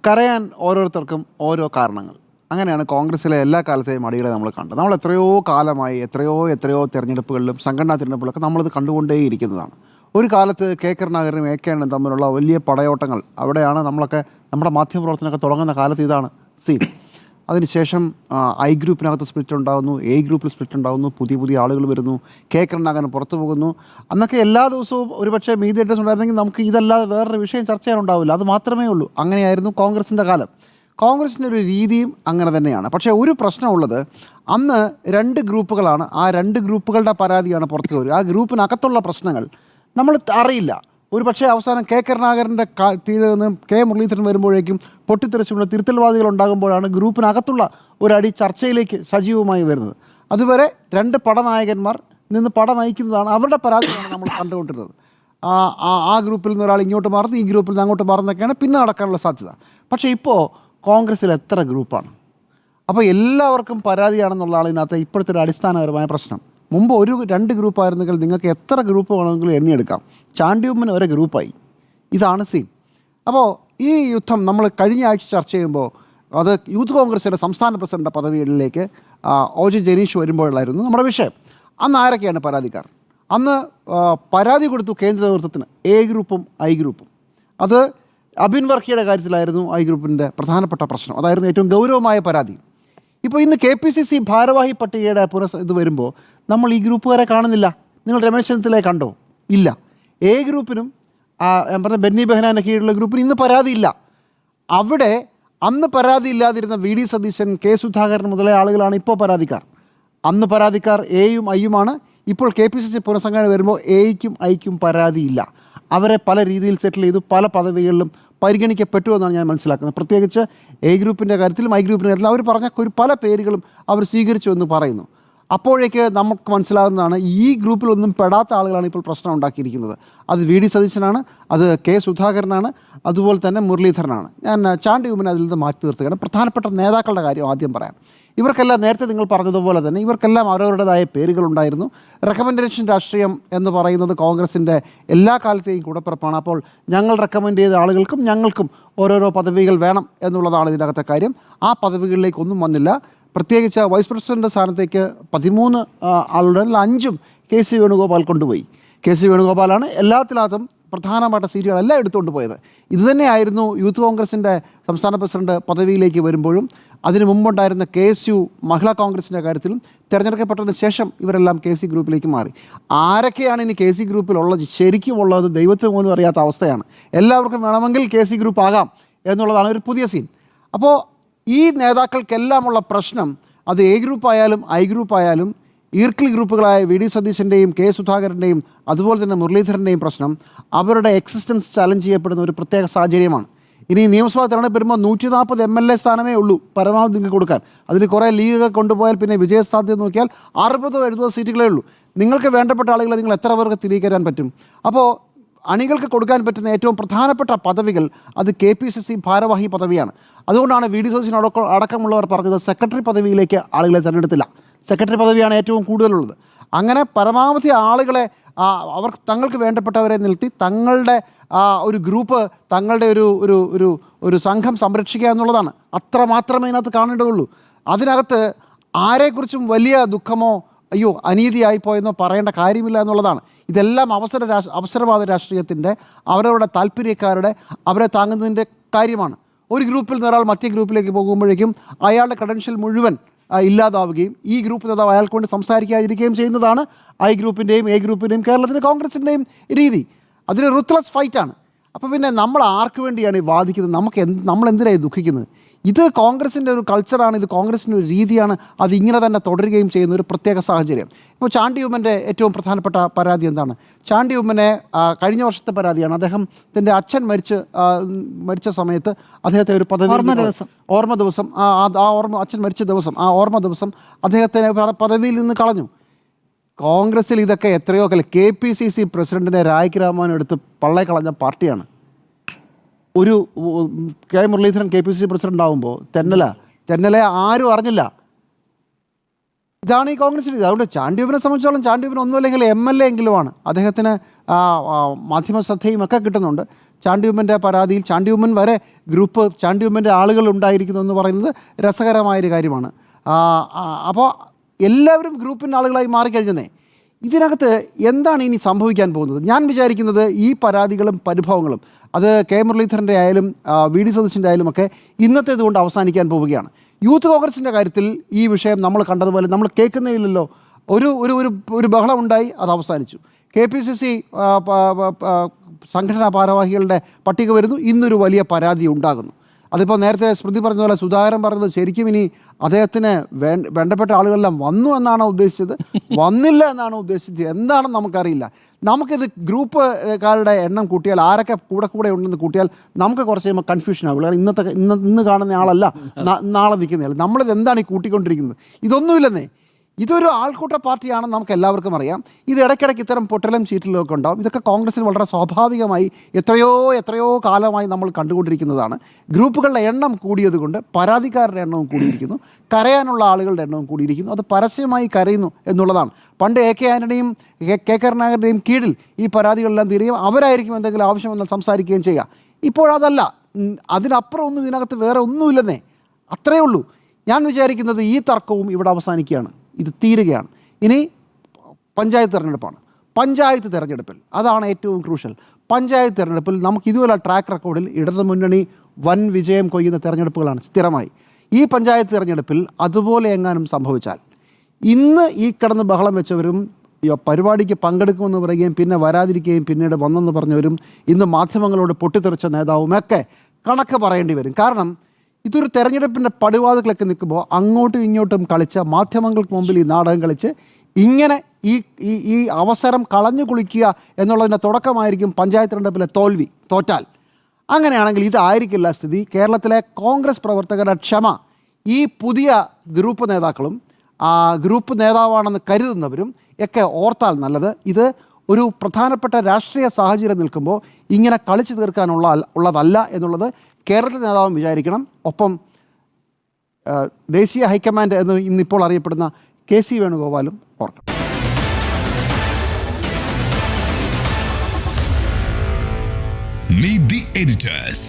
കരയാൻ ഓരോരുത്തർക്കും ഓരോ കാരണങ്ങൾ. അങ്ങനെയാണ് കോൺഗ്രസ്സിലെ എല്ലാ കാലത്തെയും അടികളെ നമ്മൾ കണ്ടത്. നമ്മൾ എത്രയോ കാലമായി എത്രയോ തിരഞ്ഞെടുപ്പുകളിലും സംഘടനാ തിരഞ്ഞെടുപ്പുകളൊക്കെ നമ്മളിത് കണ്ടുകൊണ്ടേയിരിക്കുന്നതാണ്. ഒരു കാലത്ത് കെ കരുണാകരനും എ കെ ആന്റണിയും തമ്മിലുള്ള വലിയ പടയോട്ടങ്ങൾ, അവിടെയാണ് നമ്മളൊക്കെ നമ്മുടെ മാധ്യമപ്രവർത്തനമൊക്കെ തുടങ്ങുന്ന കാലത്ത് ഇതാണ് സീൻ. അതിനുശേഷം ഐ ഗ്രൂപ്പിനകത്ത് സ്പ്ലിറ്റ് ഉണ്ടാകുന്നു, എ ഗ്രൂപ്പിൽ സ്പ്ലിറ്റ് ഉണ്ടാകുന്നു, പുതിയ ആളുകൾ വരുന്നു, കെ കരുണാകരൻ പുറത്തു പോകുന്നു. അന്നൊക്കെ എല്ലാ ദിവസവും ഒരുപക്ഷെ മീഡിയേറ്റേഴ്സ് ഉണ്ടായിരുന്നെങ്കിൽ നമുക്ക് ഇതല്ലാതെ വേറൊരു വിഷയം ചർച്ച ചെയ്യാനുണ്ടാവില്ല. അത് മാത്രമേ ഉള്ളൂ. അങ്ങനെയായിരുന്നു കോൺഗ്രസിൻ്റെ കാലം. കോൺഗ്രസിൻ്റെ ഒരു രീതിയും അങ്ങനെ തന്നെയാണ്. പക്ഷേ ഒരു പ്രശ്നമുള്ളത്, അന്ന് രണ്ട് ഗ്രൂപ്പുകളാണ്. ആ രണ്ട് ഗ്രൂപ്പുകളുടെ പരാതിയാണ് പുറത്തു വരിക. ആ ഗ്രൂപ്പിനകത്തുള്ള പ്രശ്നങ്ങൾ നമ്മൾ അറിയില്ല. ഒരു പക്ഷേ അവസാനം കെ കരുണാകരൻ്റെ കീഴിൽ നിന്ന് കെ മുരളീധരൻ വരുമ്പോഴേക്കും പൊട്ടിത്തെറിച്ചുകൊണ്ട് തിരുത്തൽവാദികൾ ഉണ്ടാകുമ്പോഴാണ് ഗ്രൂപ്പിനകത്തുള്ള ഒരടി ചർച്ചയിലേക്ക് സജീവമായി വരുന്നത്. അതുവരെ രണ്ട് പടനായകന്മാർ നിന്ന് പട നയിക്കുന്നതാണ്, അവരുടെ പരാതിയാണ് നമ്മൾ കണ്ടുകൊണ്ടിരുന്നത്. ആ ഗ്രൂപ്പിൽ നിന്ന് ഒരാൾ ഇങ്ങോട്ട് മാറുന്നു, ഈ ഗ്രൂപ്പിൽ നിന്ന് അങ്ങോട്ട് മാറുന്നൊക്കെയാണ് പിന്നെ നടക്കാനുള്ള സാധ്യത. പക്ഷേ ഇപ്പോൾ കോൺഗ്രസ്സിൽ എത്ര ഗ്രൂപ്പാണ്? അപ്പോൾ എല്ലാവർക്കും പരാതിയാണെന്നുള്ളതാണ് ഇതിനകത്ത് ഇപ്പോഴത്തെ ഒരു അടിസ്ഥാനപരമായ പ്രശ്നം. മുമ്പ് രണ്ട് ഗ്രൂപ്പായിരുന്നെങ്കിൽ നിങ്ങൾക്ക് എത്ര ഗ്രൂപ്പ് വേണമെങ്കിലും എണ്ണിയെടുക്കാം. ചാണ്ടിയുമ്മൻ ഒരേ ഗ്രൂപ്പായി. ഇതാണ് സീൻ. അപ്പോൾ ഈ യുദ്ധം നമ്മൾ കഴിഞ്ഞ ആഴ്ച ചർച്ച ചെയ്യുമ്പോൾ അത് യൂത്ത് കോൺഗ്രസിൻ്റെ സംസ്ഥാന പ്രസിഡന്റ് പദവികളിലേക്ക് ഒ ജെ ജനീഷ് വരുമ്പോഴായിരുന്നു നമ്മുടെ വിഷയം. അന്ന് ആരൊക്കെയാണ് പരാതിക്കാർ? അന്ന് പരാതി കൊടുത്തു കേന്ദ്ര നേതൃത്വത്തിന് എ ഗ്രൂപ്പും ഐ ഗ്രൂപ്പും. അത് അബിൻ വർക്കിയുടെ കാര്യത്തിലായിരുന്നു ഐ ഗ്രൂപ്പിൻ്റെ പ്രധാനപ്പെട്ട പ്രശ്നം. അതായിരുന്നു ഏറ്റവും ഗൗരവമായ പരാതി. ഇപ്പോൾ ഇന്ന് KPCC ഭാരവാഹി പട്ടികയുടെ ഇത് വരുമ്പോൾ നമ്മൾ ഈ ഗ്രൂപ്പുകാരെ കാണുന്നില്ല. നിങ്ങൾ രമേശ് ചെന്നിത്തലയെ കണ്ടോ? ഇല്ല. എ ഗ്രൂപ്പിനും ഞാൻ പറഞ്ഞ ബെന്നി ബെഹനാൻ്റെ കീഴിലുള്ള ഗ്രൂപ്പിന് ഇന്ന് പരാതിയില്ല. അവിടെ അന്ന് പരാതി ഇല്ലാതിരുന്ന VD സതീശൻ, കെ സുധാകരൻ മുതലായ ആളുകളാണ് ഇപ്പോൾ പരാതിക്കാർ. അന്ന് പരാതിക്കാർ എയും ഐയുമാണ്. ഇപ്പോൾ KPCC പുനഃസംഘടന വരുമ്പോൾ എയ്ക്കും ഐക്കും പരാതിയില്ല. അവരെ പല രീതിയിൽ സെറ്റിൽ ചെയ്തു, പല പദവികളിലും പരിഗണിക്കപ്പെട്ടു എന്നാണ് ഞാൻ മനസ്സിലാക്കുന്നത്. പ്രത്യേകിച്ച് എ ഗ്രൂപ്പിൻ്റെ കാര്യത്തിലും ഐ ഗ്രൂപ്പിൻ്റെ കാര്യത്തിലും അവർ പറഞ്ഞ പല പേരുകളും അവർ സ്വീകരിച്ചു എന്ന് പറയുന്നു. അപ്പോഴേക്ക് നമുക്ക് മനസ്സിലാകുന്നതാണ് ഈ ഗ്രൂപ്പിലൊന്നും പെടാത്ത ആളുകളാണ് ഇപ്പോൾ പ്രശ്നം ഉണ്ടാക്കിയിരിക്കുന്നത്. അത് VD സതീശനാണ്, അത് കെ സുധാകരനാണ്, അതുപോലെ തന്നെ മുരളീധരനാണ്. ഞാൻ ചാണ്ടിയുമ്മനെ അതിൽ നിന്ന് മാറ്റി നിർത്തുകയാണ്. പ്രധാനപ്പെട്ട നേതാക്കളുടെ കാര്യം ആദ്യം പറയാം. ഇവർക്കെല്ലാം നേരത്തെ നിങ്ങൾ പറഞ്ഞതുപോലെ തന്നെ ഇവർക്കെല്ലാം അവരവരുടേതായ പേരുകളുണ്ടായിരുന്നു. റെക്കമെൻഡേഷൻ രാഷ്ട്രീയം എന്ന് പറയുന്നത് കോൺഗ്രസിൻ്റെ എല്ലാ കാലത്തെയും കൂടപ്പിറപ്പാണ്. അപ്പോൾ ഞങ്ങൾ റെക്കമെൻഡ് ചെയ്ത ആളുകൾക്കും ഞങ്ങൾക്കും ഓരോരോ പദവികൾ വേണം എന്നുള്ളതാണ് ഇതിനകത്തെ കാര്യം. ആ പദവികളിലേക്കൊന്നും വന്നില്ല. പ്രത്യേകിച്ച് വൈസ് പ്രസിഡന്റ് സ്ഥാനത്തേക്ക് 13 ആളുടെ 5ഉം KC വേണുഗോപാൽ കൊണ്ടുപോയി. KC വേണുഗോപാലാണ് എല്ലാത്തിനകത്തും പ്രധാനമായിട്ട് സീറ്റുകളെല്ലാം എടുത്തുകൊണ്ട് പോയത്. ഇതുതന്നെയായിരുന്നു യൂത്ത് കോൺഗ്രസിൻ്റെ സംസ്ഥാന പ്രസിഡന്റ് പദവിയിലേക്ക് വരുമ്പോഴും. അതിനു മുമ്പുണ്ടായിരുന്ന KSU മഹിളാ കോൺഗ്രസിൻ്റെ കാര്യത്തിലും തിരഞ്ഞെടുക്കപ്പെട്ടതിന് ശേഷം ഇവരെല്ലാം KC ഗ്രൂപ്പിലേക്ക് മാറി. ആരൊക്കെയാണ് ഇനി KC ഗ്രൂപ്പിലുള്ളത് ശരിക്കും ഉള്ളത് ദൈവത്തിന് പോലും അറിയാത്ത അവസ്ഥയാണ്. എല്ലാവർക്കും വേണമെങ്കിൽ KC ഗ്രൂപ്പ് ആകാം എന്നുള്ളതാണ് ഒരു പുതിയ സീൻ. അപ്പോൾ ഈ നേതാക്കൾക്കെല്ലാമുള്ള പ്രശ്നം, അത് എ ഗ്രൂപ്പ് ആയാലും ഐ ഗ്രൂപ്പ് ആയാലും ഈർക്കിൾ ഗ്രൂപ്പുകളായ VD സതീശൻ്റെയും കെ സുധാകരൻ്റെയും അതുപോലെ തന്നെ മുരളീധരൻ്റെയും പ്രശ്നം, അവരുടെ എക്സിസ്റ്റൻസ് ചലഞ്ച് ചെയ്യപ്പെടുന്ന ഒരു പ്രത്യേക സാഹചര്യമാണ്. ഇനി നിയമസഭാ തെരഞ്ഞെടുപ്പ് വരുമ്പോൾ 140 MLA സ്ഥാനമേ ഉള്ളൂ പരമാവധി നിങ്ങൾക്ക് കൊടുക്കാൻ. അതിൽ കുറേ ലീഗൊക്കെ കൊണ്ടുപോയാൽ പിന്നെ വിജയസാധ്യത നോക്കിയാൽ 60-70 സീറ്റുകളേ ഉള്ളൂ. നിങ്ങൾക്ക് വേണ്ടപ്പെട്ട ആളുകളെ നിങ്ങൾ എത്ര പേർക്ക് തിരികെ കയറാൻ പറ്റും? അപ്പോൾ അണികൾക്ക് കൊടുക്കാൻ പറ്റുന്ന ഏറ്റവും പ്രധാനപ്പെട്ട പദവികൾ അത് KPCC ഭാരവാഹി പദവിയാണ്. അതുകൊണ്ടാണ് VD സതീശൻ അടക്കമുള്ളവർ പറഞ്ഞത് സെക്രട്ടറി പദവിയിലേക്ക് ആളുകളെ തിരഞ്ഞെടുത്തില്ല. സെക്രട്ടറി പദവിയാണ് ഏറ്റവും കൂടുതലുള്ളത്. അങ്ങനെ പരമാവധി ആളുകളെ അവർ തങ്ങൾക്ക് വേണ്ടപ്പെട്ടവരെ നിർത്തി തങ്ങളുടെ ഒരു ഗ്രൂപ്പ്, തങ്ങളുടെ ഒരു സംഘം സംരക്ഷിക്കുക എന്നുള്ളതാണ്. അത്ര മാത്രമേ ഇതിനകത്ത് കാണേണ്ടതുള്ളൂ. അതിനകത്ത് ആരെക്കുറിച്ചും വലിയ ദുഃഖമോ അയ്യോ അനീതിയായിപ്പോയെന്നോ പറയേണ്ട കാര്യമില്ല എന്നുള്ളതാണ്. ഇതെല്ലാം അവസരവാദ രാഷ്ട്രീയത്തിൻ്റെ, അവരവരുടെ താല്പര്യക്കാരുടെ, അവരെ താങ്ങുന്നതിൻ്റെ കാര്യമാണ്. ഒരു ഗ്രൂപ്പിൽ നിന്ന് ഒരാൾ മറ്റേ ഗ്രൂപ്പിലേക്ക് പോകുമ്പോഴേക്കും അയാളുടെ ക്രെഡൻഷ്യൽ മുഴുവൻ ഇല്ലാതാവുകയും ഈ ഗ്രൂപ്പ് നേതാവ് അയാൾക്ക് വേണ്ടി സംസാരിക്കാതിരിക്കുകയും ചെയ്യുന്നതാണ് ഐ ഗ്രൂപ്പിൻ്റെയും എ ഗ്രൂപ്പിൻ്റെയും കേരളത്തിലെ കോൺഗ്രസിൻ്റെയും രീതി. അതിന് റുത്ത്ലെസ് ഫൈറ്റാണ്. അപ്പോൾ പിന്നെ നമ്മൾ ആർക്ക് വേണ്ടിയാണ് ഈ വാദിക്കുന്നത്? നമ്മൾ എന്തിനായി ദുഃഖിക്കുന്നത്? ഇത് കോൺഗ്രസിൻ്റെ ഒരു കൾച്ചറാണ്, ഇത് കോൺഗ്രസിൻ്റെ ഒരു രീതിയാണ്. അതിങ്ങനെ തന്നെ തുടരുകയും ചെയ്യുന്ന ഒരു പ്രത്യേക സാഹചര്യം. ഇപ്പോൾ ചാണ്ടിയുമ്മൻ്റെ ഏറ്റവും പ്രധാനപ്പെട്ട പരാതി എന്താണ്? ചാണ്ടിയുമ്മനെ കഴിഞ്ഞ വർഷത്തെ പരാതിയാണ്. അദ്ദേഹത്തിൻ്റെ അച്ഛൻ മരിച്ച സമയത്ത് അദ്ദേഹത്തെ ഒരു പദവി ഓർമ്മ ദിവസം അച്ഛൻ മരിച്ച ദിവസം ഓർമ്മ ദിവസം അദ്ദേഹത്തെ പദവിയിൽ നിന്ന് കളഞ്ഞു. കോൺഗ്രസ്സിൽ ഇതൊക്കെ എത്രയോ KPCC പ്രസിഡന്റിനെ രായ്ക്ക് രാമാൻ എടുത്ത് പള്ളേ കളഞ്ഞ പാർട്ടിയാണ്. ഒരു കെ മുരളീധരൻ KPCC പ്രസിഡന്റ് ആകുമ്പോൾ തെന്നലെ ആരും അറിഞ്ഞില്ല. ഇതാണ് ഈ കോൺഗ്രസിൻ്റെ. അതുകൊണ്ട് ചാണ്ടിയുമ്മനെ സംബന്ധിച്ചോളം ചാണ്ടിയുമ്മൻ ഒന്നുമല്ലെങ്കിൽ MLA എങ്കിലുമാണ്. അദ്ദേഹത്തിന് മാധ്യമ ശ്രദ്ധയും ഒക്കെ കിട്ടുന്നുണ്ട്. ചാണ്ടിയുമ്മൻ്റെ പരാതിയിൽ ചാണ്ടിയുമ്മൻ വരെ ഗ്രൂപ്പ് ചാണ്ടിയുമ്മൻ്റെ ആളുകൾ ഉണ്ടായിരിക്കുന്നു എന്ന് പറയുന്നത് രസകരമായൊരു കാര്യമാണ്. അപ്പോൾ എല്ലാവരും ഗ്രൂപ്പിൻ്റെ ആളുകളായി മാറിക്കഴിഞ്ഞതേ. ഇതിനകത്ത് എന്താണ് ഇനി സംഭവിക്കാൻ പോകുന്നത്? ഞാൻ വിചാരിക്കുന്നത് ഈ പരാതികളും പരിഭവങ്ങളും അത് കെ മുരളീധരൻ്റെ ആയാലും വി ഡി സതീശൻ്റെ ആയാലും ഒക്കെ ഇന്നത്തേത് കൊണ്ട് അവസാനിക്കാൻ പോവുകയാണ്. യൂത്ത് കോൺഗ്രസിൻ്റെ കാര്യത്തിൽ ഈ വിഷയം നമ്മൾ കണ്ടതുപോലെ നമ്മൾ കേൾക്കുന്നതിലല്ലോ. ഒരു ബഹളം ഉണ്ടായി, അത് അവസാനിച്ചു. KPCC സംഘടനാ ഭാരവാഹികളുടെ പട്ടിക വരുന്നു, ഇന്നൊരു വലിയ പരാതി ഉണ്ടാകുന്നു. അതിപ്പോൾ നേരത്തെ സ്മൃതി പറഞ്ഞ പോലെ സുധാകരൻ പറഞ്ഞത് ശരിക്കും ഇനി അദ്ദേഹത്തിന് വേണ്ടപ്പെട്ട ആളുകളെല്ലാം വന്നു എന്നാണോ ഉദ്ദേശിച്ചത്, വന്നില്ല എന്നാണോ ഉദ്ദേശിച്ചത്, എന്താണെന്ന് നമുക്കറിയില്ല. നമുക്കിത് ഗ്രൂപ്പുകാരുടെ എണ്ണം കൂട്ടിയാൽ ആരൊക്കെ കൂടെ ഉണ്ടെന്ന് കൂട്ടിയാൽ നമുക്ക് കുറച്ച് കഴിയുമ്പോൾ കൺഫ്യൂഷൻ ആവുള്ളൂ. കാരണം ഇന്ന് കാണുന്ന ആളല്ല നാളെ നിൽക്കുന്നയാൾ. നമ്മളിത് എന്താണ് ഈ കൂട്ടിക്കൊണ്ടിരിക്കുന്നത്? ഇതൊന്നുമില്ലെന്നേ. ഇതൊരു ആൾക്കൂട്ട പാർട്ടിയാണെന്ന് നമുക്ക് എല്ലാവർക്കും അറിയാം. ഇത് ഇടയ്ക്കിടയ്ക്ക് ഇത്തരം പൊട്ടലും ചീറ്റലൊക്കെ ഉണ്ടാവും. ഇതൊക്കെ കോൺഗ്രസിന് വളരെ സ്വാഭാവികമായി എത്രയോ കാലമായി നമ്മൾ കണ്ടുകൊണ്ടിരിക്കുന്നതാണ്. ഗ്രൂപ്പുകളുടെ എണ്ണം കൂടിയതുകൊണ്ട് പരാതിക്കാരുടെ എണ്ണവും കൂടിയിരിക്കുന്നു, കരയാനുള്ള ആളുകളുടെ എണ്ണവും കൂടിയിരിക്കുന്നു. അത് പരസ്യമായി കരയുന്നു എന്നുള്ളതാണ്. പണ്ട് AK ആൻ്റണിയും കെ കരുണാകരൻ്റെയും കീഴിൽ ഈ പരാതികളെല്ലാം തീരുകയും അവരായിരിക്കും എന്തെങ്കിലും ആവശ്യമെന്ന് സംസാരിക്കുകയും ചെയ്യുക. ഇപ്പോഴതല്ല. അതിനപ്പുറം ഒന്നും ഇതിനകത്ത് വേറെ ഒന്നുമില്ലെന്നേ. അത്രയേ ഉള്ളൂ. ഞാൻ വിചാരിക്കുന്നത് ഈ തർക്കവും ഇവിടെ അവസാനിക്കുകയാണ്. ഇത് തീരുകയാണ്. ഇനി പഞ്ചായത്ത് തിരഞ്ഞെടുപ്പാണ്. പഞ്ചായത്ത് തിരഞ്ഞെടുപ്പിൽ അതാണ് ഏറ്റവും ക്രൂഷ്യൽ. പഞ്ചായത്ത് തിരഞ്ഞെടുപ്പിൽ നമുക്ക് ഇതുപോലെ ട്രാക്ക് റെക്കോർഡിൽ ഇടതുമുന്നണി വൻ വിജയം കൊയ്യുന്ന തിരഞ്ഞെടുപ്പുകളാണ് സ്ഥിരമായി. ഈ പഞ്ചായത്ത് തിരഞ്ഞെടുപ്പിൽ അതുപോലെ എങ്ങാനും സംഭവിച്ചാൽ ഇന്ന് ഈ കിടന്ന് ബഹളം വെച്ചവരും പരിപാടിക്ക് പങ്കെടുക്കുമെന്ന് പറയുകയും പിന്നെ വരാതിരിക്കുകയും പിന്നീട് വന്നെന്ന് പറഞ്ഞവരും ഇന്ന് മാധ്യമങ്ങളോട് പൊട്ടിത്തെറിച്ച നേതാവുമൊക്കെ കണക്ക് പറയേണ്ടി വരും. കാരണം ഇതൊരു തെരഞ്ഞെടുപ്പിൻ്റെ പടിവാതിലൊക്കെ നിൽക്കുമ്പോൾ അങ്ങോട്ടും ഇങ്ങോട്ടും കളിച്ച മാധ്യമങ്ങൾക്ക് മുമ്പിൽ ഈ നാടകം കളിച്ച് ഇങ്ങനെ ഈ അവസരം കളഞ്ഞു കുളിക്കുക എന്നുള്ളതിൻ്റെ തുടക്കമായിരിക്കും പഞ്ചായത്ത് തിരഞ്ഞെടുപ്പിലെ തോറ്റാൽ. അങ്ങനെയാണെങ്കിൽ ഇതായിരിക്കില്ല സ്ഥിതി. കേരളത്തിലെ കോൺഗ്രസ് പ്രവർത്തകരുടെ ക്ഷമ ഈ പുതിയ ഗ്രൂപ്പ് നേതാക്കളും ഗ്രൂപ്പ് നേതാവാണെന്ന് കരുതുന്നവരും ഒക്കെ ഓർത്താൽ നല്ലത്. ഇത് ഒരു പ്രധാനപ്പെട്ട രാഷ്ട്രീയ സാഹചര്യം നിൽക്കുമ്പോൾ ഇങ്ങനെ കളിച്ചു തീർക്കാനുള്ളതല്ല എന്നുള്ളത് കേരളത്തിലെ നേതാവും വിചാരിക്കണം. ഒപ്പം ദേശീയ ഹൈക്കമാൻഡ് എന്ന് ഇന്നിപ്പോൾ അറിയപ്പെടുന്ന KC വേണുഗോപാലും ഓർക്കണം. Meet the editors.